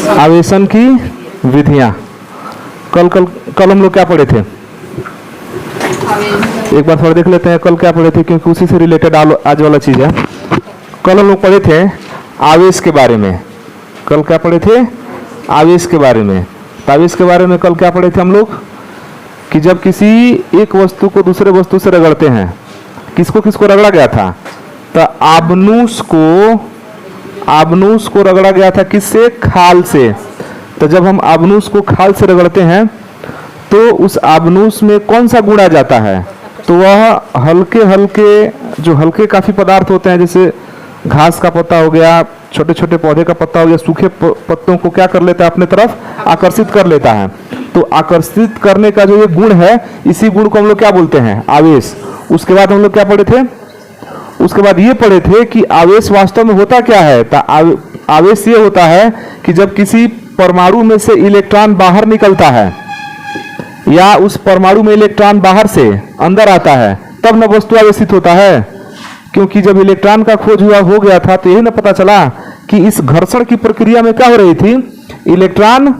आवेशन की विधियां। कल हम लोग क्या पढ़े थे? एक बार थोड़ा देख लेते हैं कल क्या पढ़े थे, क्योंकि उसी से रिलेटेड आज वाला चीज है। कल हम लोग पढ़े थे आवेश के बारे में। कल क्या पढ़े थे? आवेश के बारे में। तो आवेश के बारे में कल क्या पढ़े थे हम लोग? कि जब किसी एक वस्तु को दूसरे वस्तु से रगड़ते हैं, किसको किसको रगड़ा गया था? तो आबनूस को रगड़ा गया था। किससे? खाल से। तो जब हम आबनूस को खाल से रगड़ते हैं तो उस आबनूस में कौन सा गुण आ जाता है? तो वह हल्के हल्के जो हल्के काफी पदार्थ होते हैं, जैसे घास का पत्ता हो गया, छोटे छोटे पौधे का पत्ता हो गया, सूखे पत्तों को क्या कर लेता है? अपने तरफ आकर्षित कर लेता है। तो आकर्षित करने का जो ये गुण है, इसी गुण को हम लोग क्या बोलते हैं? आवेश। उसके बाद हम लोग क्या पढ़े थे? उसके बाद ये पढ़े थे कि आवेश वास्तव में होता क्या है। तो आवेश ये होता है कि जब किसी परमाणु में से इलेक्ट्रॉन बाहर निकलता है या उस परमाणु में इलेक्ट्रॉन बाहर से अंदर आता है, तब न वस्तु आवेशित होता है। क्योंकि जब इलेक्ट्रॉन का खोज हो गया था तो यही न पता चला कि इस घर्षण की प्रक्रिया में क्या हो रही थी? इलेक्ट्रॉन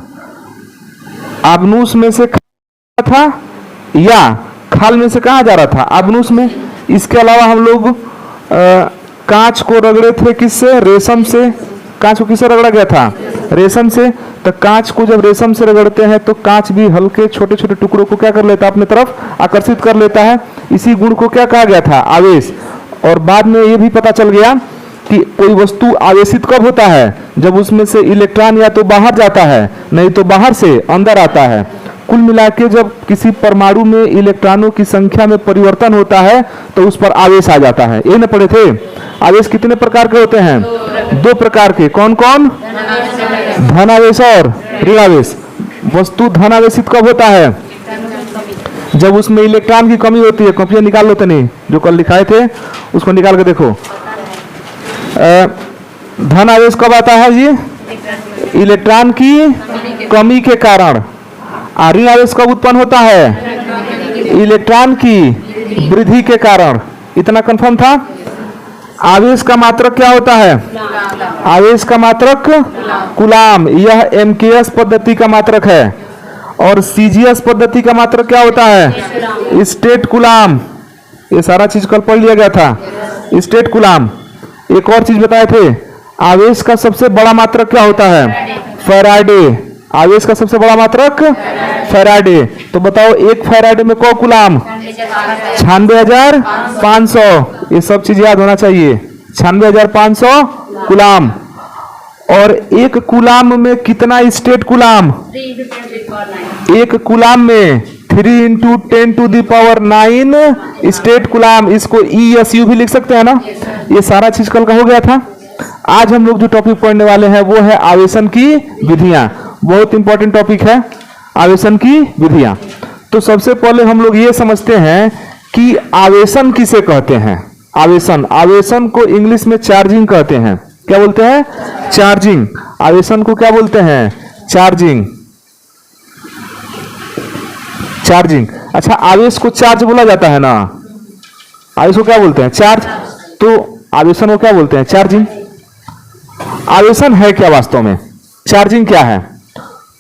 आबनूस में से था या खाल में से कहा जा रहा था? आबनूस में। इसके अलावा हम लोग कांच को रगड़े थे। किससे? रेशम से। कांच को किससे रगड़ा गया था? रेशम से। तो कांच को जब रेशम से रगड़ते हैं तो कांच भी हल्के छोटे छोटे टुकड़ों को क्या कर लेता है? अपने तरफ आकर्षित कर लेता है। इसी गुण को क्या कहा गया था? आवेश। और बाद में ये भी पता चल गया कि कोई वस्तु आवेशित कब होता है? जब उसमें से इलेक्ट्रॉन या तो बाहर जाता है, नहीं तो बाहर से अंदर आता है। कुल मिला के जब किसी परमाणु में इलेक्ट्रॉनों की संख्या में परिवर्तन होता है तो उस पर आवेश आ जाता है। ये न पढ़े थे? आवेश कितने प्रकार के होते हैं? दो प्रकार के। कौन कौन? धनावेश और ऋणावेश। वस्तु धनावेशित कब होता है? जब उसमें इलेक्ट्रॉन की कमी होती है। कॉपियां निकाल लो तो नहीं, जो कल लिखाए थे उसको निकाल के देखो। धन आवेश कब आता है जी? इलेक्ट्रॉन की कमी के कारण। ऋण आवेश कब उत्पन्न होता है? इलेक्ट्रॉन की वृद्धि के कारण। इतना कंफर्म था? आवेश का मात्रक क्या होता है? आवेश का मात्रक कूलाम। यह एमकेएस पद्धति का मात्रक है। और सीजीएस पद्धति का मात्रक क्या होता है? State coulomb. ये सारा चीज कल पढ़ लिया गया था। State coulomb. एक और चीज बताए थे, आवेश का सबसे बड़ा मात्रक क्या होता है? फैराडे। आवेश का सबसे बड़ा मात्रक फैराडे। तो बताओ एक फैराडे में को कूलाम? 96,500। ये सब चीज याद होना चाहिए। 96,500 कूलाम। और एक कूलाम में कितना स्टेट कूलाम? एक कूलाम में 3 × 10⁹ स्टेट कूलाम। इसको ESU भी लिख सकते हैं ना। ये सारा चीज कल का हो गया था। आज हम लोग जो टॉपिक पढ़ने वाले हैं वो है आवेशन की विधियां। बहुत इंपॉर्टेंट टॉपिक है आवेशन की विधियां। तो सबसे पहले हम लोग ये समझते हैं कि आवेशन किसे कहते हैं। आवेशन को इंग्लिश में चार्जिंग कहते हैं। क्या बोलते हैं? चार्जिंग। आवेशन को क्या बोलते हैं? चार्जिंग। अच्छा, आवेश को चार्ज बोला जाता है ना। आवेश को क्या बोलते हैं? चार्ज। तो आवेशन को क्या बोलते हैं? चार्जिंग। आवेशन है क्या वास्तव में? चार्जिंग क्या है?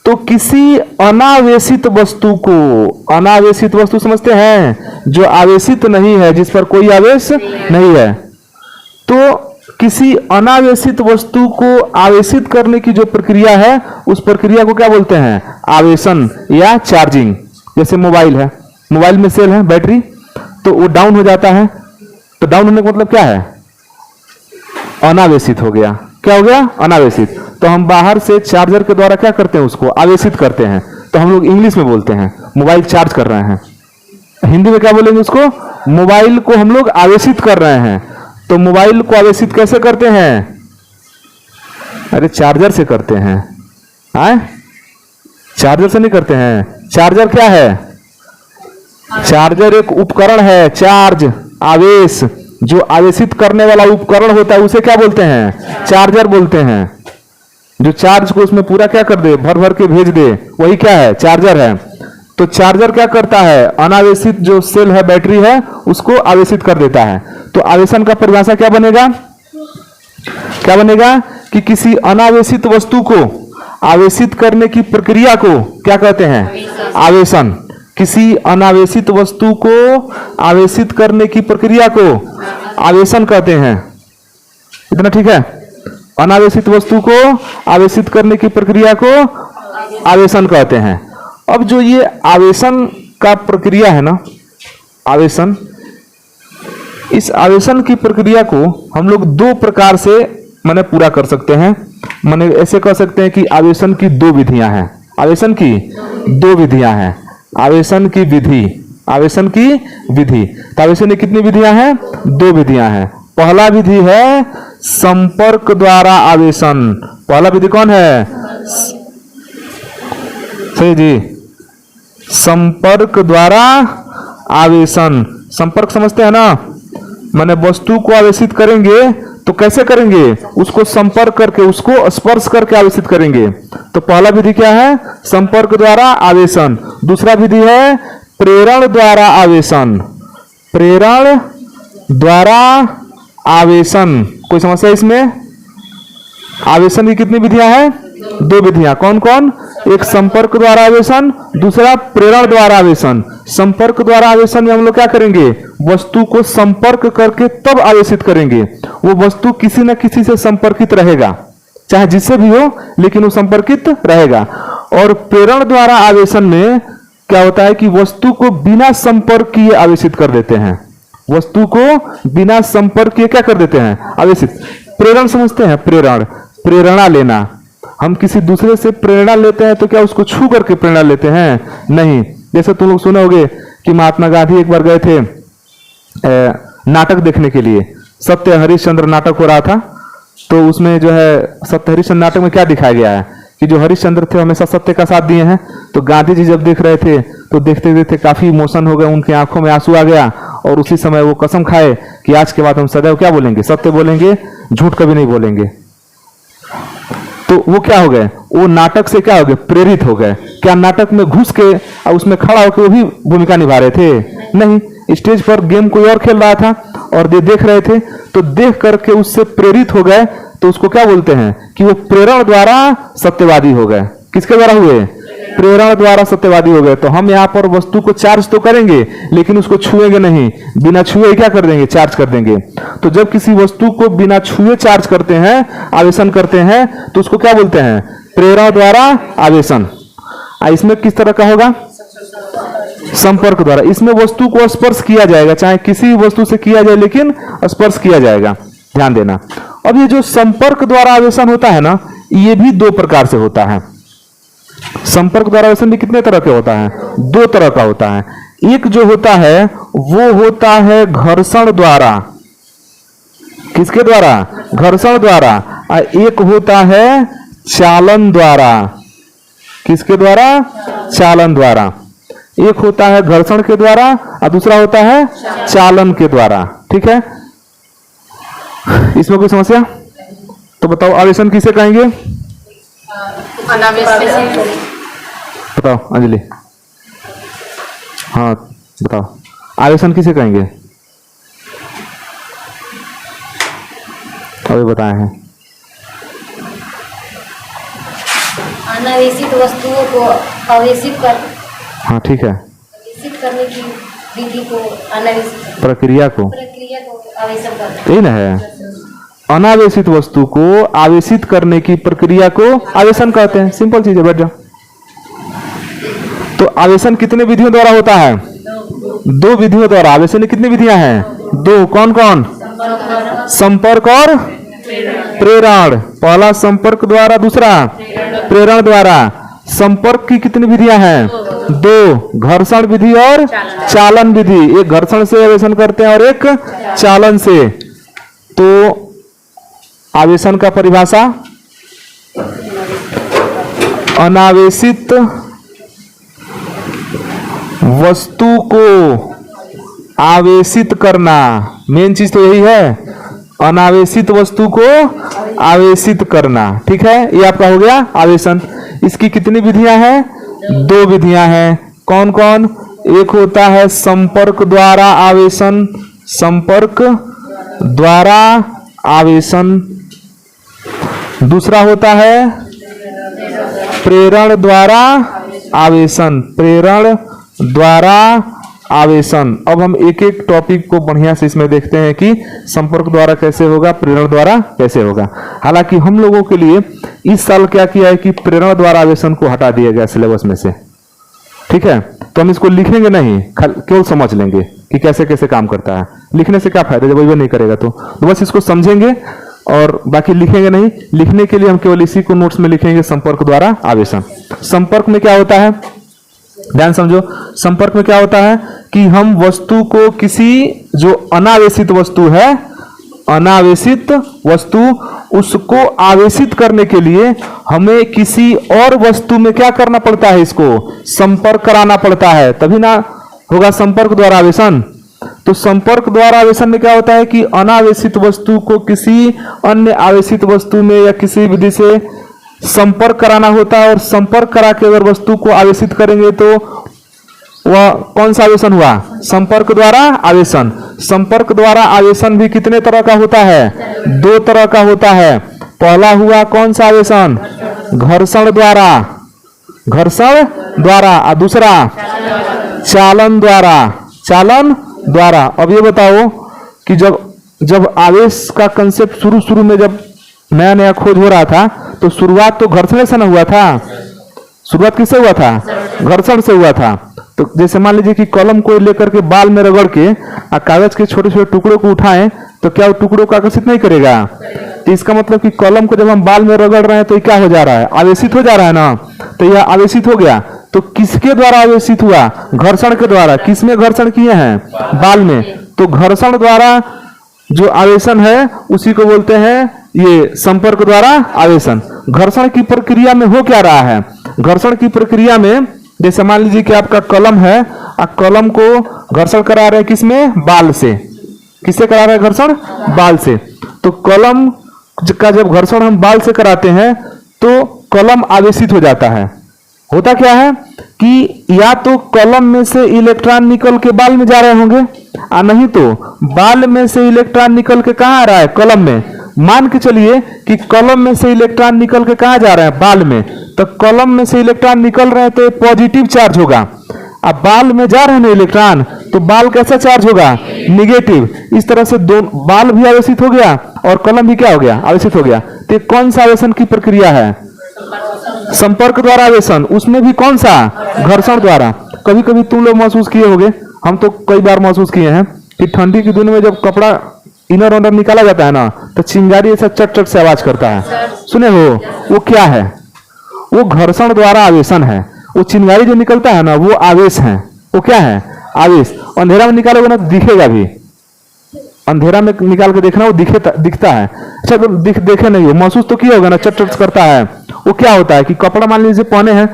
तो किसी अनावेशित वस्तु को, अनावेशित वस्तु समझते हैं? जो आवेशित नहीं है, जिस पर कोई आवेश नहीं है। तो किसी अनावेशित वस्तु को आवेशित करने की जो प्रक्रिया है, उस प्रक्रिया को क्या बोलते हैं? आवेशन या चार्जिंग। जैसे मोबाइल है, मोबाइल में सेल है, बैटरी, तो वो डाउन हो जाता है। तो डाउन होने का मतलब क्या है? अनावेशित हो गया। क्या हो गया? अनावेशित। तो हम बाहर से चार्जर के द्वारा क्या करते हैं? उसको आवेशित करते हैं। तो हम लोग इंग्लिश में बोलते हैं मोबाइल चार्ज कर रहे हैं। हिंदी में क्या बोलेंगे उसको? मोबाइल को हम लोग आवेशित कर रहे हैं। तो मोबाइल को आवेशित कैसे करते हैं? अरे चार्जर से करते हैं। चार्जर से नहीं करते हैं। चार्जर क्या है? चार्जर एक उपकरण है। चार्ज, आवेश, जो आवेशित करने वाला उपकरण होता है उसे क्या बोलते हैं? चार्जर बोलते हैं। जो चार्ज को उसमें पूरा क्या कर दे? भर भर के भेज दे, वही क्या है? चार्जर है। तो चार्जर क्या करता है? अनावेशित जो सेल है, बैटरी है, उसको आवेशित कर देता है। तो आवेशन का परिभाषा क्या बनेगा? क्या बनेगा? कि किसी अनावेशित वस्तु को आवेशित करने की प्रक्रिया को क्या कहते हैं? आवेशन। किसी अनावेशित वस्तु को आवेशित करने की प्रक्रिया को आवेशन कहते हैं। इतना ठीक है? अनावेशित वस्तु को आवेशित करने की प्रक्रिया को आवेशन कहते हैं। अब जो ये आवेशन का प्रक्रिया है ना, आवेशन, इस आवेशन की प्रक्रिया को हम लोग दो प्रकार से माने पूरा कर सकते हैं। माने ऐसे कह सकते हैं कि आवेशन की दो विधियां हैं। आवेशन की दो विधियां हैं। आवेशन की विधि, आवेशन की विधि। तो आवेशन की कितनी विधियां हैं? दो विधियां हैं। पहला विधि है संपर्क द्वारा आवेशन। पहला विधि कौन है? सही जी, संपर्क द्वारा आवेशन। संपर्क समझते हैं ना? माने वस्तु को आवेशित करेंगे तो कैसे करेंगे? उसको संपर्क करके, उसको स्पर्श करके आवेशित करेंगे। तो पहला विधि क्या है? संपर्क द्वारा आवेशन। दूसरा विधि है प्रेरण द्वारा आवेशन। प्रेरण द्वारा आवेशन। कोई समस्या इसमें? आवेशन की कितनी विधियां हैं? दो विधियां। कौन कौन? एक संपर्क द्वारा आवेशन, दूसरा प्रेरण द्वारा आवेशन। संपर्क द्वारा आवेशन में हम लोग क्या करेंगे? वस्तु को संपर्क करके तब आवेशित करेंगे। वो वस्तु किसी न किसी से संपर्कित रहेगा, चाहे जिससे भी हो, लेकिन वो संपर्कित रहेगा। और प्रेरण द्वारा आवेशन में क्या होता है कि वस्तु को बिना संपर्क किए आवेशित कर देते हैं। वस्तु को बिना संपर्क किए क्या कर देते हैं? आवेशित। प्रेरण समझते हैं? प्रेरण, प्रेरणा लेना। हम किसी दूसरे से प्रेरणा लेते हैं तो क्या उसको छू करके प्रेरणा लेते हैं? नहीं। जैसे तुम लोग सुने होंगे कि महात्मा गांधी एक बार गए थे नाटक देखने के लिए। सत्य हरिश्चंद्र नाटक हो रहा था, तो उसमें जो है सत्य हरिश्चंद्र नाटक में क्या दिखाया गया है कि जो हरिश्चंद्र थे हमेशा सत्य का साथ दिए हैं। तो गांधी जी जब देख रहे थे तो देखते देखते काफी इमोशन हो गए, उनकी आंखों में आंसू आ गया और उसी समय वो कसम खाए कि आज के बाद हम सदैव क्या बोलेंगे? सत्य बोलेंगे, झूठ कभी नहीं बोलेंगे। तो वो क्या हो गए? वो नाटक से क्या हो गए? प्रेरित हो गए। क्या नाटक में घुस के और उसमें खड़ा होकर वो भी भूमिका निभा रहे थे? नहीं, स्टेज पर गेम कोई और खेल रहा था और देख रहे थे, तो देख करके उससे प्रेरित हो गए। तो उसको क्या बोलते हैं कि वो प्रेरण द्वारा सत्यवादी हो गए। किसके द्वारा हुए? प्रेरण द्वारा सत्यवादी हो गए। तो हम यहाँ पर वस्तु को चार्ज तो करेंगे लेकिन उसको छुएंगे नहीं, बिना छुए क्या कर देंगे? चार्ज कर देंगे। तो जब किसी वस्तु को बिना छुए चार्ज करते हैं, आवेशन करते हैं, तो उसको क्या बोलते हैं? प्रेरण द्वारा आवेशन। इसमें किस तरह का होगा? संपर्क द्वारा। इसमें वस्तु को स्पर्श किया जाएगा, चाहे किसी वस्तु से किया जाए लेकिन स्पर्श किया जाएगा। ध्यान देना। अब ये जो संपर्क द्वारा आवेशन होता है ना, ये भी दो प्रकार से होता है। संपर्क द्वारा आवेशन भी कितने तरह के होता है? दो तरह का होता है। एक जो होता है वो होता है घर्षण द्वारा। किसके द्वारा? घर्षण द्वारा। और एक होता है चालन द्वारा। किसके द्वारा? चालन द्वारा। एक होता है घर्षण के द्वारा और दूसरा होता है चालन के द्वारा। ठीक है? इसमें कोई समस्या? तो बताओ आवेशन किसे कहेंगे? बताओ अंजलि। हाँ बताओ, आवेशन किसे कहेंगे? अभी बताए हैं। अनावेशित वस्तुओं को आवेशित कर। हाँ ठीक है। आवेशित करने की विधि को अनावेशित, प्रक्रिया को आवेशन करना। यही ना है? अनावेशित वस्तु को आवेशित करने की प्रक्रिया को आवेशन कहते हैं। सिंपल चीज है, बैठ जाओ। तो आवेशन कितने विधियों द्वारा होता है? दो विधियों द्वारा। आवेशन की कितनी विधियां हैं? दो। कौन कौन? संपर्क और प्रेरण। पहला संपर्क द्वारा, दूसरा प्रेरण द्वारा। संपर्क की कितनी विधियां हैं? दो। घर्षण विधि और चालन विधि। एक घर्षण से आवेशन करते हैं और एक चालन से। तो आवेशन का परिभाषा, अनावेशित वस्तु को आवेशित करना। मेन चीज तो यही है, अनावेशित वस्तु को आवेशित करना। ठीक है? ये आपका हो गया आवेशन। इसकी कितनी विधियां हैं? दो विधियां हैं। कौन कौन? एक होता है संपर्क द्वारा आवेशन। संपर्क द्वारा आवेशन। दूसरा होता है प्रेरण द्वारा आवेशन, प्रेरण द्वारा आवेशन। अब हम एक एक टॉपिक को बढ़िया से इसमें देखते हैं कि संपर्क द्वारा कैसे होगा, प्रेरण द्वारा कैसे होगा। हालांकि हम लोगों के लिए इस साल क्या किया है कि प्रेरण द्वारा आवेशन को हटा दिया गया सिलेबस में से, ठीक है। तो हम इसको लिखेंगे नहीं, केवल समझ लेंगे कि कैसे कैसे काम करता है। लिखने से क्या फायदा जब वो नहीं करेगा तो बस इसको समझेंगे और बाकी लिखेंगे नहीं। लिखने के लिए हम केवल इसी को नोट्स में लिखेंगे, संपर्क द्वारा आवेशन। संपर्क में क्या होता है, ध्यान समझो। संपर्क में क्या होता है कि हम वस्तु को किसी जो अनावेशित वस्तु है, अनावेशित वस्तु, उसको आवेशित करने के लिए हमें किसी और वस्तु में क्या करना पड़ता है, इसको संपर्क कराना पड़ता है, तभी ना होगा संपर्क द्वारा आवेशन। तो संपर्क द्वारा आवेशन में क्या होता है कि अनावेशित वस्तु को किसी अन्य आवेशित वस्तु में या किसी विधि से संपर्क कराना होता है, और संपर्क करा के अगर वस्तु को आवेशित करेंगे तो वह कौन सा आवेशन हुआ, संपर्क द्वारा आवेशन। संपर्क द्वारा आवेशन भी कितने तरह का होता है, दो तरह का होता है। पहला हुआ कौन सा आवेशन, घर्षण द्वारा, घर्षण द्वारा, और दूसरा चालन द्वारा, चालन द्वारा। अब ये बताओ कि जब आवेश का कंसेप्ट शुरू में जब नया नया खोज हो रहा था तो शुरुआत तो घर्षण से न हुआ था, शुरुआत किससे हुआ था, घर्षण से हुआ था। तो जैसे मान लीजिए कि कलम को लेकर के बाल में रगड़ के कागज के छोटे छोटे टुकड़ों को उठाएं तो क्या वो टुकड़ों को आकर्षित नहीं करेगा। तो इसका मतलब कि कलम को जब हम बाल में रगड़ रहे हैं तो क्या हो जा रहा है, आवेशित हो जा रहा है ना। तो यह आवेशित हो गया, तो किसके द्वारा आवेशित हुआ, घर्षण के द्वारा। किसमें घर्षण किए हैं, बाल में। तो घर्षण द्वारा जो आवेशन है उसी को बोलते हैं ये संपर्क द्वारा आवेशन। घर्षण की प्रक्रिया में हो क्या रहा है, घर्षण की प्रक्रिया में जैसे मान लीजिए कि आपका कलम है, आप कलम को घर्षण करा रहे हैं किसमें, बाल से। किससे करा रहे हैं घर्षण, बाल से। तो कलम का जब घर्षण हम बाल से कराते हैं तो कलम आवेशित हो जाता है। होता क्या है कि या तो कलम में से इलेक्ट्रॉन निकल के बाल में जा रहे होंगे, और नहीं तो बाल में से इलेक्ट्रॉन निकल के कहाँ आ रहा है, कलम में। मान के चलिए कि कलम में से इलेक्ट्रॉन निकल के कहाँ जा रहा है, बाल में। तो कलम में से इलेक्ट्रॉन निकल रहे हैं तो पॉजिटिव चार्ज होगा, अब बाल में जा रहे हैं ना इलेक्ट्रॉन तो बाल कैसा चार्ज होगा, निगेटिव। इस तरह से दोनों बाल भी आवेशित हो गया और कलम भी क्या हो गया, आवेशित हो गया। तो कौन सा आवेशन की प्रक्रिया है, संपर्क द्वारा आवेशन। उसमें भी कौन सा, घर्षण द्वारा। कभी कभी तुम लोग महसूस किए होंगे, हम तो कई बार महसूस किए हैं कि ठंडी के दिन में जब कपड़ा इनर अंदर निकाला जाता है ना तो चिंगारी ऐसा चट चट से आवाज करता है, सुने हो। वो क्या है, वो घर्षण द्वारा आवेशन है। वो चिंगारी जो निकलता है ना वो आवेश है। वो क्या है, आवेश। अंधेरा में निकालोगे ना तो दिखेगा भी, अंधेरा में निकाल के देखना वो दिखता है। अच्छा तो देखे नहीं हो, महसूस तो किया होगा ना, चट चट करता है। वो क्या होता है कि कपड़ा मान लीजिए पहने हैं,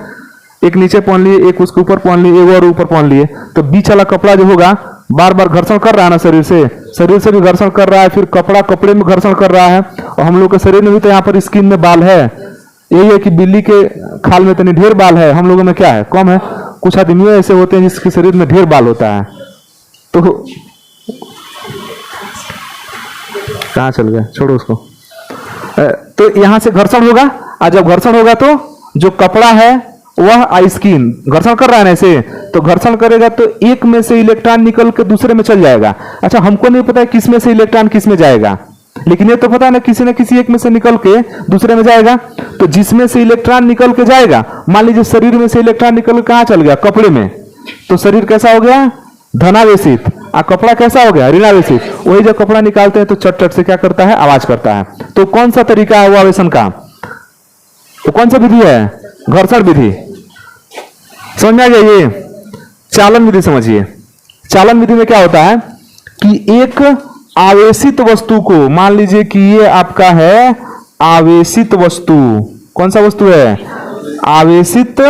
एक नीचे पहन लिए, एक उसके ऊपर पहन लिए, एक और ऊपर पहन लिए, तो बीच वाला कपड़ा जो होगा बार बार घर्षण कर रहा है ना, शरीर से भी घर्षण कर रहा है, फिर कपड़ा कपड़े में घर्षण कर रहा है। और हम लोग के शरीर में भी तो यहाँ पर स्किन में बाल है। यही है कि बिल्ली के खाल में तो नहीं ढेर बाल है, हम लोगों में क्या है, कम है। कुछ आदमी ऐसे होते हैं जिसके शरीर में ढेर बाल होता है। तो कहाँ चल गया, छोड़ो उसको। तो यहां से घर्षण होगा, और जब घर्षण होगा तो जो कपड़ा है वह स्किन घर्षण कर रहा है ना ऐसे, तो घर्षण करेगा तो एक में से इलेक्ट्रॉन निकल के दूसरे में चल जाएगा। अच्छा हमको नहीं पता है किस में से इलेक्ट्रॉन किस में जाएगा, लेकिन ये तो पता है ना किसी न किसी एक में से निकल के दूसरे में जाएगा। तो जिसमें से इलेक्ट्रॉन निकल के जाएगा, मान लीजिए शरीर में से इलेक्ट्रॉन निकल के कहाँ चल गया, कपड़े में, तो शरीर कैसा हो गया, धनावेशित। और कपड़ा कैसा हो गया, ऋणावेशित। वही जब कपड़ा निकालते हैं तो चट चट से क्या करता है, आवाज करता है। तो कौन सा तरीका है वो आवेशन का, वो कौन सा विधि है, घर्षण विधि। समझ में आ गया। ये चालन विधि समझिए। चालन विधि में क्या होता है कि एक आवेशित वस्तु को, मान लीजिए कि ये आपका है आवेशित वस्तु, कौन सा वस्तु है, आवेशित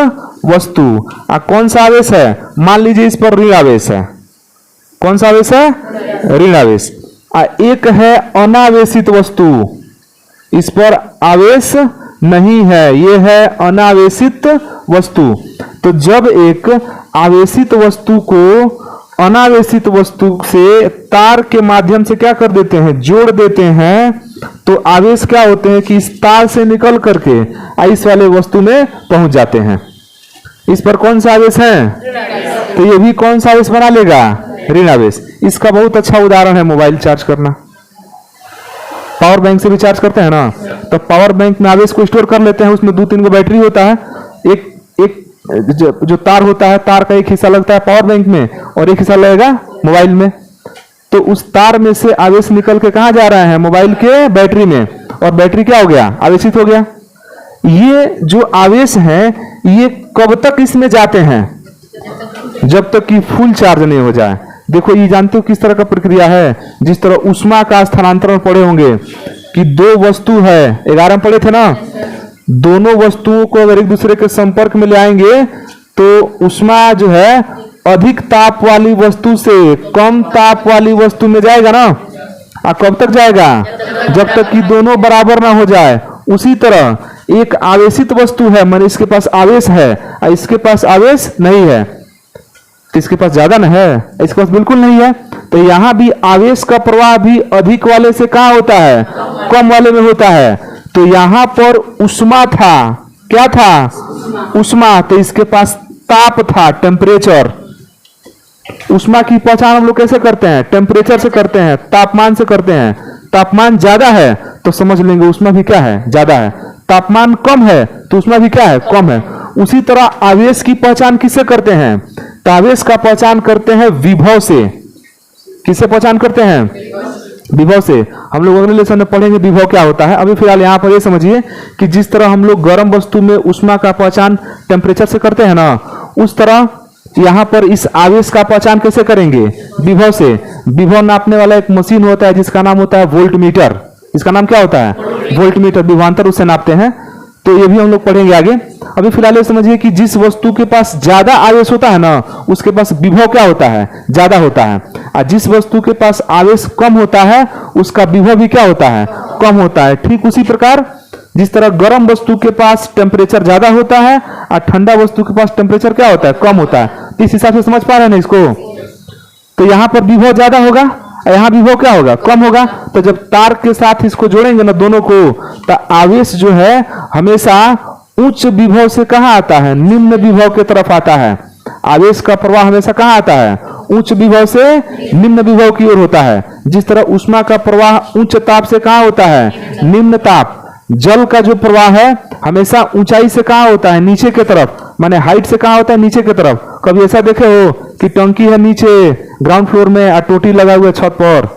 वस्तु। कौन सा आवेश है, मान लीजिए इस पर ऋण आवेश है। कौन सा आवेश है, ऋण आवेश। एक है अनावेशित वस्तु, इस पर आवेश नहीं है, ये है अनावेशित वस्तु। तो जब एक आवेशित वस्तु को अनावेशित वस्तु से तार के माध्यम से क्या कर देते हैं, जोड़ देते हैं, तो आवेश क्या होते हैं कि इस तार से निकल करके इस वाले वस्तु में पहुंच जाते हैं। इस पर कौन सा आवेश है? तो ये भी कौन सा आवेश बना लेगा? ऋण आवेश। इसका बहुत अच्छा उदाहरण है मोबाइल चार्ज करना। पावर बैंक से भी चार्ज करते हैं ना, तो पावर बैंक में आवेश को स्टोर कर लेते हैं। उसमें 2-3 गो बैटरी होता है। एक जो तार होता है, तार का एक हिस्सा लगता है पावर बैंक में और एक हिस्सा लगेगा मोबाइल में। तो उस तार में से आवेश निकल के कहां जा रहा है? मोबाइल के बैटरी में, और बैटरी क्या हो गया? आवेशित हो गया। ये जो आवेश है ये कब तक इसमें जाते हैं? जब तक कि फुल चार्ज नहीं हो जाए। देखो ये जानते हो किस तरह का प्रक्रिया है? जिस तरह ऊष्मा का स्थानांतरण पढ़े होंगे कि दो वस्तु है, 11 में पढ़े थे ना, दोनों वस्तुओं को अगर एक दूसरे के संपर्क में ले आएंगे तो ऊष्मा जो है अधिक ताप वाली वस्तु से कम ताप वाली वस्तु में जाएगा ना। कब तक जाएगा? जब तक कि दोनों बराबर ना हो जाए। उसी तरह एक आवेशित वस्तु है, माने इसके पास आवेश है और इसके पास आवेश नहीं है, तो इसके पास ज्यादा ना है, इसके पास बिल्कुल नहीं है। तो यहां भी आवेश का प्रवाह भी अधिक वाले से कहां होता है? कम वाले में होता है। तो यहां पर ऊष्मा था, क्या था? ऊष्मा। तो इसके पास ताप था, टेम्परेचर। ऊष्मा की पहचान हम लोग कैसे करते हैं? टेम्परेचर से करते हैं, तापमान से करते हैं। तापमान ज्यादा है तो समझ लेंगे ऊष्मा भी क्या है? ज्यादा है। तापमान कम है तो ऊष्मा भी क्या है? कम है। उसी तरह आवेश की पहचान किससे करते हैं? तो आवेश का पहचान करते हैं विभव से। किससे पहचान करते हैं? विभव से। हम लोग अगले लेसन में पढ़ेंगे विभव क्या होता है। अभी फिलहाल यहाँ पर ये समझिए कि जिस तरह हम लोग गर्म वस्तु में ऊष्मा का पहचान टेम्परेचर से करते हैं ना, उस तरह यहाँ पर इस आवेश का पहचान कैसे करेंगे? विभव से। विभव नापने वाला एक मशीन होता है जिसका नाम होता है वोल्ट मीटर। इसका नाम क्या होता है? Volt meter. विभवांतर उससे नापते हैं। तो ये भी हम लोग पढ़ेंगे आगे। अभी फिलहाल ये समझिए कि जिस वस्तु के पास ज्यादा आवेश होता है ना, उसके पास विभव क्या होता है? ज्यादा होता है। और जिस वस्तु के पास आवेश कम होता है उसका विभव भी क्या होता है? कम होता है। ठीक उसी प्रकार जिस तरह गर्म वस्तु के पास टेम्परेचर ज्यादा होता है और ठंडा वस्तु के पास टेम्परेचर क्या होता है? कम होता है। इस हिसाब से समझ पा रहे हैं ना इसको? तो यहाँ पर विभव ज्यादा होगा, यहाँ विभव क्या होगा? कम होगा। तो जब तार के साथ इसको जोड़ेंगे ना दोनों को, तो आवेश जो है हमेशा उच्च विभव से कहां आता है? निम्न विभव की तरफ आता है। आवेश का प्रवाह हमेशा कहां आता है? उच्च विभव से निम्न विभव की ओर होता है। जिस तरह ऊष्मा का प्रवाह उच्च ताप से कहां होता है? निम्न ताप। जल का जो प्रवाह है हमेशा ऊंचाई से कहां होता है? नीचे की तरफ, माने हाइट से कहां होता है? नीचे की तरफ। कभी ऐसा देखे हो कि टंकी है नीचे ग्राउंड फ्लोर में और टोटी लगा हुआ है छत पर?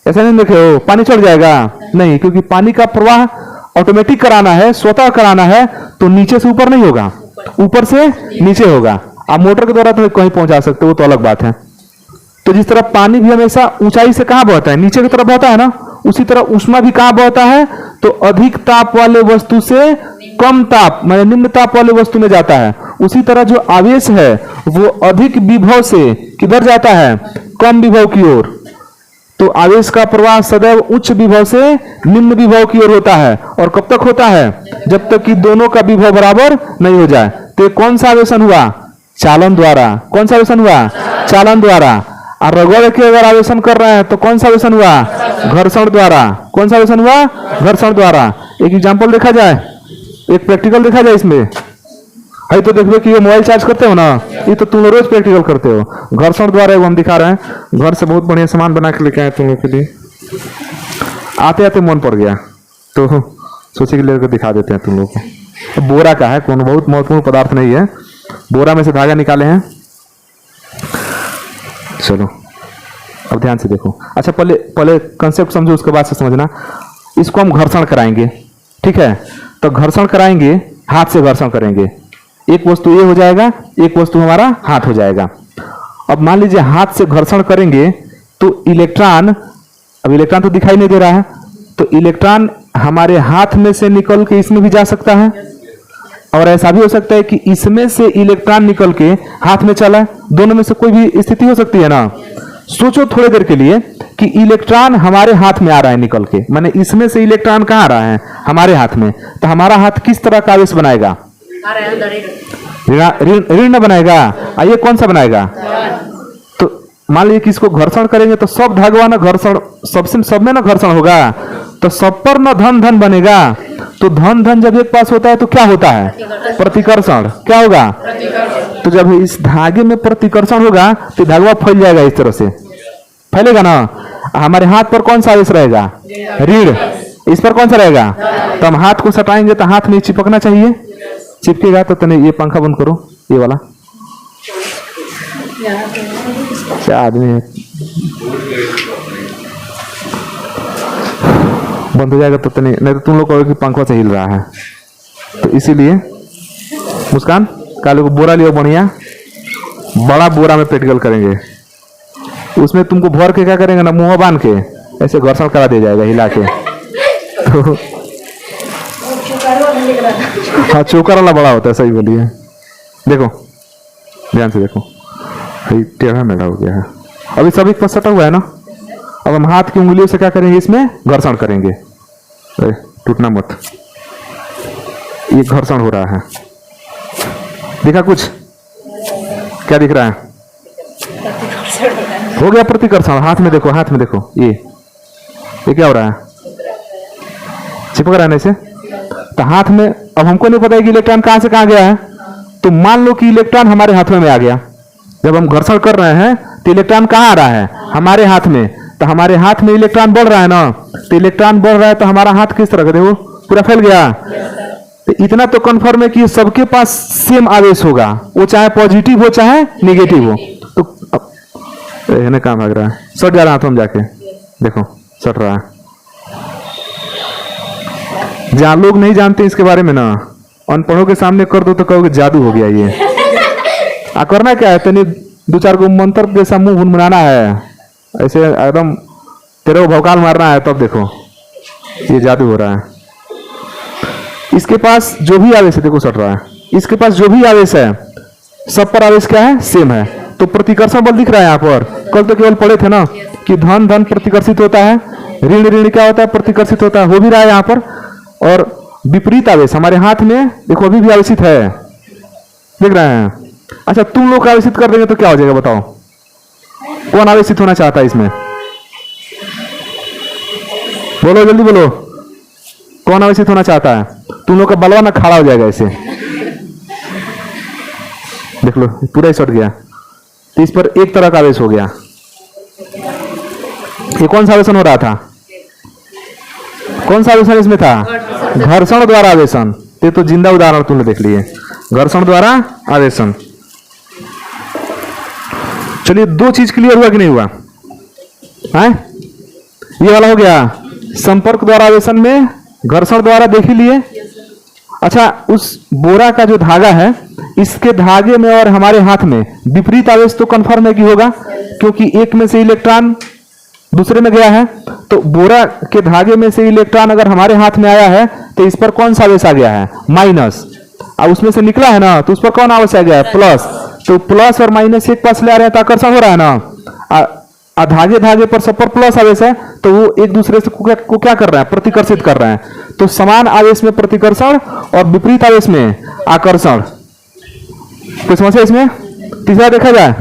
ऐसा नहीं देखे हो? पानी चढ़ जाएगा? नहीं, क्योंकि पानी का प्रवाह ऑटोमेटिक कराना है, स्वतः कराना है, तो नीचे से ऊपर नहीं होगा, ऊपर से नीचे होगा। आप मोटर के द्वारा तो कहीं पहुंचा सकते हो, तो अलग बात है। तो जिस तरह पानी भी हमेशा ऊंचाई से कहां बहता है? नीचे की तरफ बहता है ना। उसी तरह ऊष्मा भी कहां बहता है? तो अधिक ताप वाले वस्तु से कम ताप माने निम्न ताप वाले वस्तु में जाता है। उसी तरह जो आवेश है वो अधिक विभव से किधर जाता है? कम विभव की ओर। तो आवेश का प्रवाह सदैव उच्च विभव से निम्न विभव की ओर होता है। और कब तक होता है? जब तक कि दोनों का विभव बराबर नहीं हो जाए। तो कौन सा आवेशन हुआ? चालन द्वारा। कौन सा आवेशन हुआ? चालन द्वारा। और रगड़ के अगर आवेशन कर रहे हैं तो कौन सा आवेशन हुआ? घर्षण द्वारा। कौन सा आवेशन हुआ? घर्षण द्वारा। एक एग्जांपल देखा जाए, एक प्रैक्टिकल देखा जाए इसमें। है तो देखो कि ये मोबाइल चार्ज करते हो ना, ये तो तुम रोज प्रैक्टिकल करते हो। घर्षण द्वारा हम दिखा रहे हैं। घर से बहुत बढ़िया सामान बना के लेके आए तुम लोग के लिए। आते आते मन पड़ गया तो सोचे कि लेकर दिखा देते हैं तुम लोग को। बोरा का है, कौन बहुत महत्वपूर्ण पदार्थ नहीं है। बोरा में से धागा निकाले हैं। चलो अब ध्यान से देखो। अच्छा पहले कंसेप्ट समझो, उसके बाद से समझना। इसको हम घर्षण कराएंगे, ठीक है? तो घर्षण कराएंगे, हाथ से घर्षण करेंगे। एक वस्तु ये हो जाएगा, एक वस्तु हमारा हाथ हो जाएगा। अब मान लीजिए हाथ से घर्षण करेंगे तो इलेक्ट्रॉन, अब इलेक्ट्रॉन तो दिखाई नहीं दे रहा है, तो इलेक्ट्रॉन हमारे हाथ में से निकल के इसमें भी जा सकता है, और ऐसा भी हो सकता है कि इसमें से इलेक्ट्रॉन निकल के हाथ में चला है। दोनों में से कोई भी स्थिति हो सकती है ना। सोचो थोड़ी देर के लिए कि इलेक्ट्रॉन हमारे हाथ में आ रहा है निकल के, माने इसमें से इलेक्ट्रॉन कहाँ आ रहा है? हमारे हाथ में। तो हमारा हाथ किस तरह का आवेश बनाएगा? ऋण बनाएगा। आइए कौन सा बनाएगा? तो मान लीजिए कि इसको घर्षण करेंगे तो सब धागवा ना घर्षण, सबसे सब में ना घर्षण होगा। तो सब पर न धन धन बनेगा। तो धन धन जब एक पास होता है तो क्या होता है? प्रतिकर्षण। क्या होगा? तो जब इस धागे में प्रतिकर्षण होगा तो धागा फैल जाएगा, इस तरह से फैलेगा ना। हमारे हाथ पर कौन सा आवेश रहेगा? ऋण। इस पर कौन सा रहेगा? तो हम हाथ को सटाएंगे तो हाथ में चिपकना चाहिए, चिपकेगा। तो तने ये पंखा बंद करो, ये वाला। क्या आदमी है, बंद हो जाएगा तो तने, नहीं तो तुम लोग कहोगे कि पंखा से हिल रहा है। तो इसीलिए मुस्कान काले को बोरा लियो, बढ़िया बड़ा बोरा में पेटगल करेंगे, उसमें तुमको भर के क्या करेंगे ना, मुंह बांध के ऐसे घर्षण करा दिया जाएगा हिला के। तो हाँ, चोकर वाला बड़ा होता है, सही बोलिए। देखो ध्यान से देखो, टेढ़ा मेढ़ा हो गया है। अभी सभी पर सटा हुआ है ना। अब हम हाथ की उंगलियों से क्या करेंगे, इसमें घर्षण करेंगे। टूटना मत, ये घर्षण हो रहा है। दिखा कुछ? क्या दिख रहा है? हो गया प्रतिकर्षण। हाथ में देखो, हाथ में देखो, ये क्या हो रहा है? चिपक रहा है ना इसे। तो हाथ में अब हमको नहीं पता है कि इलेक्ट्रॉन कहां से कहां गया है। तो मान लो कि इलेक्ट्रॉन हमारे हाथों में आ गया। जब हम घर्षण कर रहे हैं तो इलेक्ट्रॉन कहां आ रहा है? हमारे हाथ में। तो हमारे हाथ में इलेक्ट्रॉन बढ़ रहा है ना। तो इलेक्ट्रॉन बढ़ रहा है तो हमारा हाथ किस तरह का, देखो पूरा फैल गया। तो इतना तो कंफर्म है कि सबके पास सेम आवेश होगा, वो चाहे पॉजिटिव हो चाहे निगेटिव हो। तो इन्हें काम लग रहा है, सट जा रहा हाथों में जाके, देखो सट रहा है। जहां लोग नहीं जानते इसके बारे में ना, अनपढ़ों के सामने कर दो तो कहोगे जादू हो गया ये। करना क्या है, तनी दो चार को मंत्र जैसा मुंह भुनभुनाना है, ऐसे एकदम तेरे को भौकाल मारना है, तब देखो ये जादू हो रहा है। इसके पास जो भी आवेश है, देखो सट रहा है, इसके पास जो भी आवेश है सब पर आवेश क्या है? सेम है। तो प्रतिकर्षण बल दिख रहा है यहाँ पर। कल तो केवल पढ़े थे ना कि धन धन प्रतिकर्षित होता है, ऋण ऋण क्या होता है? प्रतिकर्षित होता है। हो भी रहा है यहाँ पर। और विपरीत आवेश हमारे हाथ में देखो अभी भी आवेशित है, देख रहे हैं। अच्छा, तुम लोग आवेशित कर देंगे तो क्या हो जाएगा बताओ? कौन आवेशित होना चाहता है इसमें? बोलो जल्दी बोलो, कौन आवेशित होना चाहता है? तुम लोग का बलवा ना खड़ा हो जाएगा ऐसे, देख लो पूरा ही सट गया। तो इस पर एक तरह का आवेश हो गया। ये कौन सा आवेशन हो रहा था? कौन सा आवेशन इसमें था? घर्षण द्वारा आवेशन। ये तो जिंदा उदाहरण तुमने देख लिए, घर्षण द्वारा आवेशन। चलिए, दो चीज क्लियर हुआ कि नहीं हुआ है? ये वाला हो गया संपर्क द्वारा आवेशन में, घर्षण द्वारा देख ही लिए। अच्छा, उस बोरा का जो धागा है, इसके धागे में और हमारे हाथ में विपरीत आवेश तो कंफर्म है कि होगा, क्योंकि एक में से इलेक्ट्रॉन दूसरे में गया है। तो बोरा के धागे में से इलेक्ट्रॉन अगर हमारे हाथ में आया है तो इस पर कौन सा आवेश आ गया है? माइनस। और उसमें से निकला है ना, तो उस पर कौन आवेश आ गया है? प्लस। तो प्लस और माइनस एक पास ले आ रहे हैं तो आकर्षण हो रहा है ना। धागे धागे पर सब पर प्लस आवेश है, तो वो एक दूसरे से को क्या कर रहा है? प्रतिकर्षित कर रहे हैं। तो समान आवेश में प्रतिकर्षण और विपरीत आवेश में आकर्षण। कोई समस्या इसमें? तीसरा देखा जाए,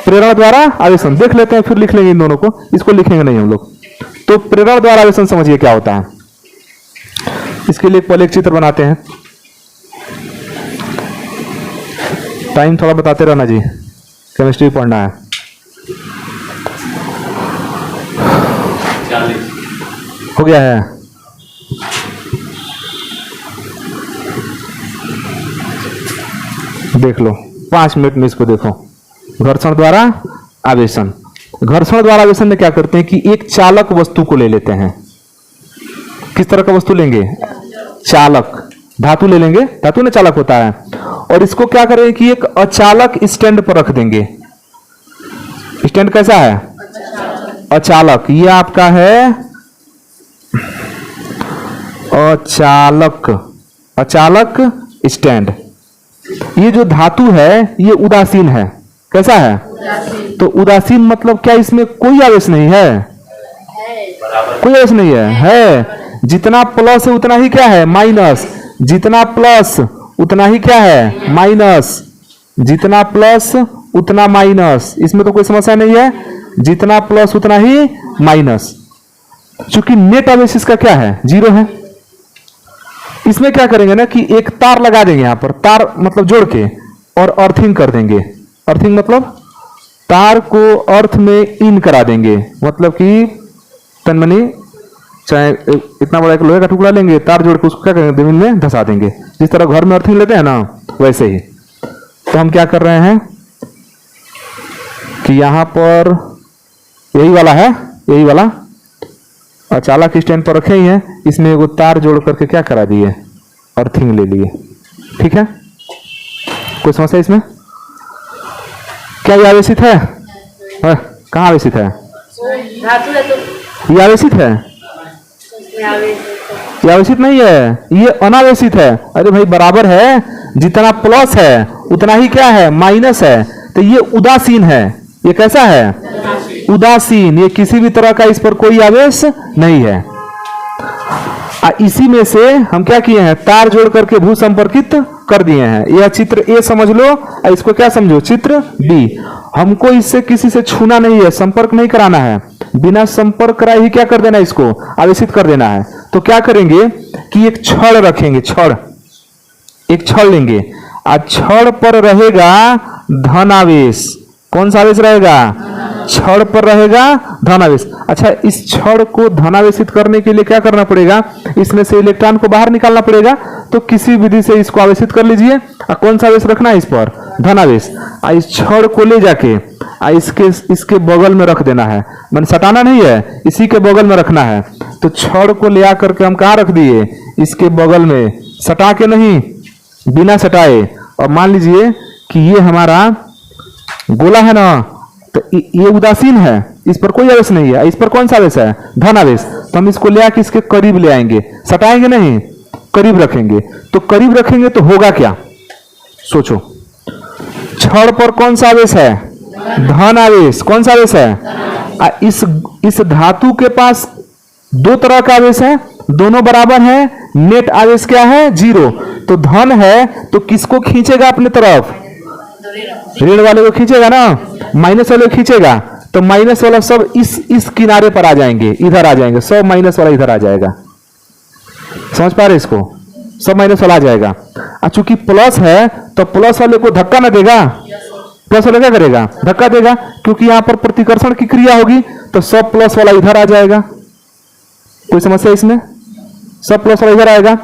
प्रेरण द्वारा आवेशन देख लेते हैं, फिर लिख लेंगे इन दोनों को, इसको लिखेंगे नहीं हम लोग। तो प्रेरण द्वारा आवेशन समझिए क्या होता है। इसके लिए पहले एक चित्र बनाते हैं। टाइम थोड़ा बताते रहना जी, केमिस्ट्री पढ़ना है। हो गया है? देख लो 5 मिनट में इसको देखो। घर्षण द्वारा आवेशन। घर्षण द्वारा आवेशन में क्या करते हैं कि एक चालक वस्तु को ले लेते हैं। किस तरह का वस्तु लेंगे? चालक, धातु ले लेंगे, धातु में चालक होता है। और इसको क्या करेंगे कि एक अचालक स्टैंड पर रख देंगे। स्टैंड कैसा है? अचालक। ये आपका है अचालक, अचालक स्टैंड। ये जो धातु है ये उदासीन है। कैसा है? तो उदासीन मतलब क्या? इसमें कोई आवेश नहीं है, कोई आवेश नहीं है। जितना प्लस है उतना ही क्या है? माइनस। जितना प्लस उतना ही क्या है? माइनस। जितना प्लस उतना माइनस। इसमें तो कोई समस्या नहीं है, जितना प्लस उतना ही माइनस। चूंकि नेट आवेश इसका क्या है, 0 है। इसमें क्या करेंगे ना कि एक तार लगा देंगे, यहां पर तार मतलब जोड़ के और अर्थिंग कर देंगे। अर्थिंग मतलब तार को अर्थ में इन करा देंगे, मतलब कि तनमनी चाहे इतना बड़ा एक लोहे का टुकड़ा लेंगे, तार जोड़ के उसको क्या करेंगे, जमीन में धंसा देंगे। जिस तरह घर में अर्थिंग लेते हैं ना, वैसे ही। तो हम क्या कर रहे हैं कि यहां पर यही वाला है, यही वाला अचाला के स्टैंड पर रखे ही है, इसमें एगो तार जोड़ करके क्या करा दिए, अर्थिंग ले लिए। ठीक है, कोई समस्या इसमें? क्या ये आवेशित है? कहाँ आवेशित है? धातु है तो ये आवेशित है? ये आवेशित नहीं है, ये अनावेशित है। अरे भाई बराबर है, जितना प्लस है उतना ही क्या है, माइनस है। तो ये उदासीन है। ये कैसा है? उदासीन। ये किसी भी तरह का इस पर कोई आवेश नहीं है। इसी में से हम क्या किए हैं, तार जोड़ करके भू संपर्कित कर दिए हैं। यह चित्र ए समझ लो, और इसको क्या समझो, चित्र बी। हमको इससे किसी से छूना नहीं है, संपर्क नहीं कराना है। बिना संपर्क कराए ही क्या कर देना है, इसको आवेशित कर देना है। तो क्या करेंगे कि एक छड़ रखेंगे, छड़, एक छड़ लेंगे, और छड़ पर रहेगा धन आवेश। कौन सा आवेश रहेगा? छड़ पर रहेगा धनावेश। अच्छा, इस छड़ को धनावेशित करने के लिए क्या करना पड़ेगा, इसमें से इलेक्ट्रॉन को बाहर निकालना पड़ेगा। तो किसी विधि से इसको आवेशित कर लीजिए। और कौन सा आवेश रखना है इस पर? धनावेश। इस छड़ को ले जाके इसके बगल में रख देना है, मैंने सटाना नहीं है, इसी के बगल में रखना है। तो छड़ को ले आकर के हम कहाँ रख दिए, इसके बगल में, सटा के नहीं, बिना सटाए। और मान लीजिए कि ये हमारा गोला है ना, तो ये उदासीन है, इस पर कोई आवेश नहीं है। इस पर कौन सा आवेश है? धन आवेश। तो हम इसको ले आके इसके करीब ले आएंगे, सटाएंगे नहीं, करीब रखेंगे। तो करीब रखेंगे तो होगा क्या, सोचो। छड़ पर कौन सा आवेश है? धन आवेश। कौन सा आवेश है? इस धातु के पास दो तरह का आवेश है, दोनों बराबर है। नेट आवेश क्या है? 0। तो धन है तो किसको खींचेगा अपने तरफ? ऋण वाले को खींचेगा ना, माइनस वाले को खींचेगा। तो माइनस वाला सब इस किनारे पर आ जाएंगे, इधर आ जाएंगे, सब माइनस वाला इधर आ जाएगा। समझ पा रहे इसको? सब माइनस वाला आ जाएगा। और चूंकि प्लस है तो प्लस वाले को धक्का ना देगा, प्लस वाला क्या करेगा? धक्का देगा, क्योंकि यहां पर प्रतिकर्षण की क्रिया होगी। तो सब प्लस वाला इधर आ जाएगा। कोई समस्या इसमें? सब प्लस वाला इधर आएगा।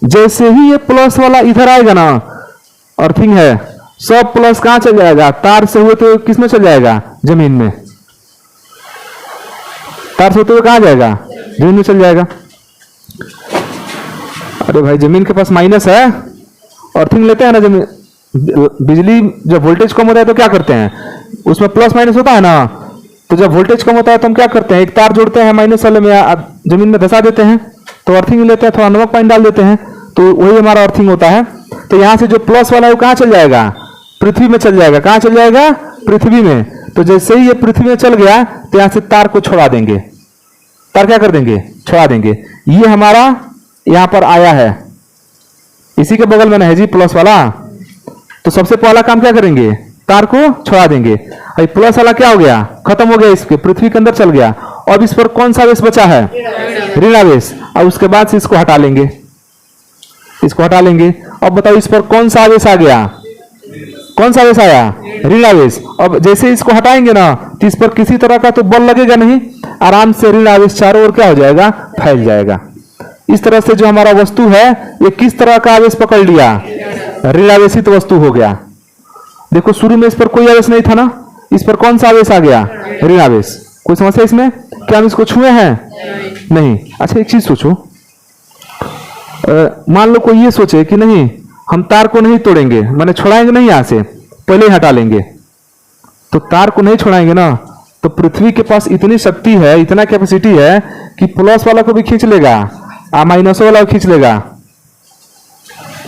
जैसे ही ये प्लस वाला इधर आएगा ना, अर्थिंग है, सब प्लस कहां चल जाएगा? तार से हुए तो किस में चल जाएगा? जमीन में। तार से होते हुए कहां जाएगा? जमीन में चल जाएगा। अरे भाई जमीन के पास माइनस है, अर्थिंग लेते हैं ना, जमीन बिजली जब वोल्टेज कम होता है तो क्या करते हैं, उसमें प्लस माइनस होता है ना। तो जब वोल्टेज कम होता है तो हम क्या करते हैं, एक तार जोड़ते हैं माइनस वाले में, जमीन में धंसा देते हैं, तो अर्थिंग लेते हैं, थोड़ा नमक पानी डाल देते हैं, तो वही हमारा अर्थिंग होता है। तो यहां से जो प्लस वाला है वो कहां चल जाएगा? पृथ्वी में चल जाएगा। कहां चल जाएगा? पृथ्वी में। तो जैसे ही ये पृथ्वी में चल गया तो यहां से तार को छोड़ा देंगे। तार क्या कर देंगे? छोड़ा देंगे। ये हमारा यहां पर आया है, इसी के बगल में ना है जी प्लस वाला। तो सबसे पहला काम क्या करेंगे? तार को छोड़ा देंगे। अभी प्लस वाला क्या हो गया? खत्म हो गया, इसके पृथ्वी के अंदर चल गया। अब इस पर कौन सा आवेश बचा है? ऋण आवेश। और उसके बाद से इसको हटा लेंगे, इसको हटा लेंगे। अब बताओ इस पर कौन सा आवेश आ गया? कौन सा आवेश आया? ऋण आवेश। अब जैसे इसको हटाएंगे ना तो इस पर किसी तरह का तो बल लगेगा नहीं, आराम से ऋण आवेश चारों ओर क्या हो जाएगा? फैल जाएगा। इस तरह से जो हमारा वस्तु है ये किस तरह का आवेश पकड़ लिया? ऋण आवेशित वस्तु हो गया। देखो शुरू में इस पर कोई आवेश नहीं था ना, इस पर कौन सा आवेश आ गया? ऋण आवेश। कोई समस्या इसमें? क्या हम इसको छुए हैं? नहीं। अच्छा एक चीज सोचो, मान लो कोई ये सोचे कि नहीं हम तार को नहीं तोड़ेंगे, माने छोड़ाएंगे नहीं, यहां से पहले ही हटा लेंगे। तो तार को नहीं छोड़ाएंगे ना, तो पृथ्वी के पास इतनी शक्ति है, इतना कैपेसिटी है कि प्लस वाला को भी खींच लेगा और माइनस वाला को खींच लेगा।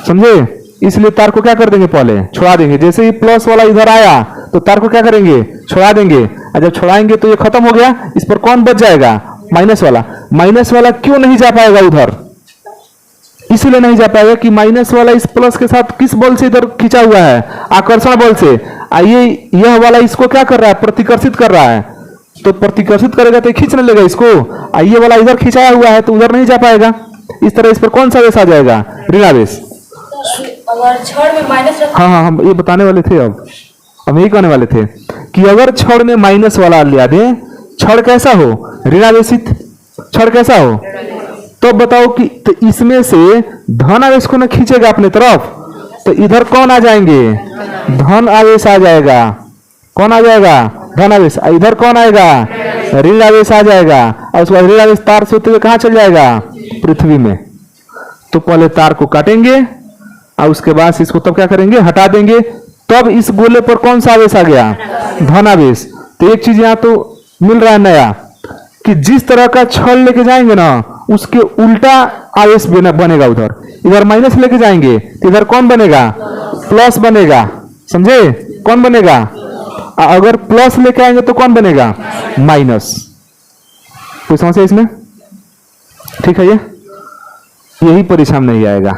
समझे? इसलिए तार को क्या कर देंगे? पहले छोड़ा देंगे। जैसे ही प्लस वाला इधर आया तो तार को क्या करेंगे? छोड़ा देंगे। और जब छोड़ाएंगे तो ये खत्म हो गया, इस पर कौन बच जाएगा? माइनस वाला। माइनस वाला क्यों नहीं जा पाएगा उधर? इसलिए नहीं जा पाएगा कि माइनस वाला इस प्लस के साथ किस बल से इधर खींचा हुआ है? आकर्षण बल से। आइए यह वाला इसको क्या कर रहा है? प्रतिकर्षित कर रहा है। तो प्रतिकर्षित करेगा तो खींच न लेगा इसको, ये वाला इधर खिंचाया हुआ है तो उधर नहीं जा पाएगा। इस तरह इस पर कौन सा आवेश आ जाएगा? ऋणावेश। अगर छड़ में माइनस रखा हाँ हाँ, हम ये बताने वाले थे, अब हम यही कहने वाले थे कि अगर छड़ में माइनस वाला लिया दे, छड़ कैसा हो? ऋणावेशित। छड़ कैसा हो? तो बताओ कि तो इसमें से धन आवेश को न खींचेगा अपने तरफ, तो इधर कौन आ जाएंगे? धन आवेश आ जाएगा। कौन आ जाएगा? धन आवेश। इधर कौन आएगा? ऋण आवेश आ जाएगा। और उसके बाद ऋण आवेश तार से होते हुए कहां चल जाएगा? पृथ्वी में। तो पहले तार को काटेंगे और उसके बाद से इसको तब क्या करेंगे? हटा देंगे। तब इस गोले पर कौन सा आवेश आ गया? धन आवेश। तो एक चीज यहां तो मिल रहा है नया, कि जिस तरह का छड़ लेके जाएंगे ना, उसके उल्टा आवेश बनेगा। उधर इधर माइनस लेके जाएंगे तो इधर कौन बनेगा? प्लस बनेगा। समझे? कौन बनेगा? अगर प्लस लेके आएंगे तो कौन बनेगा? माइनस। कोई समस्या इसमें? ठीक है, ये यही परीक्षा में नहीं आएगा।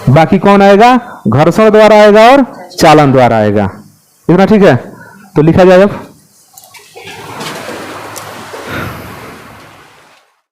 बाकी कौन आएगा? घर्षण द्वारा आएगा और चालन द्वारा आएगा। इतना ठीक है? तो लिखा जाए अब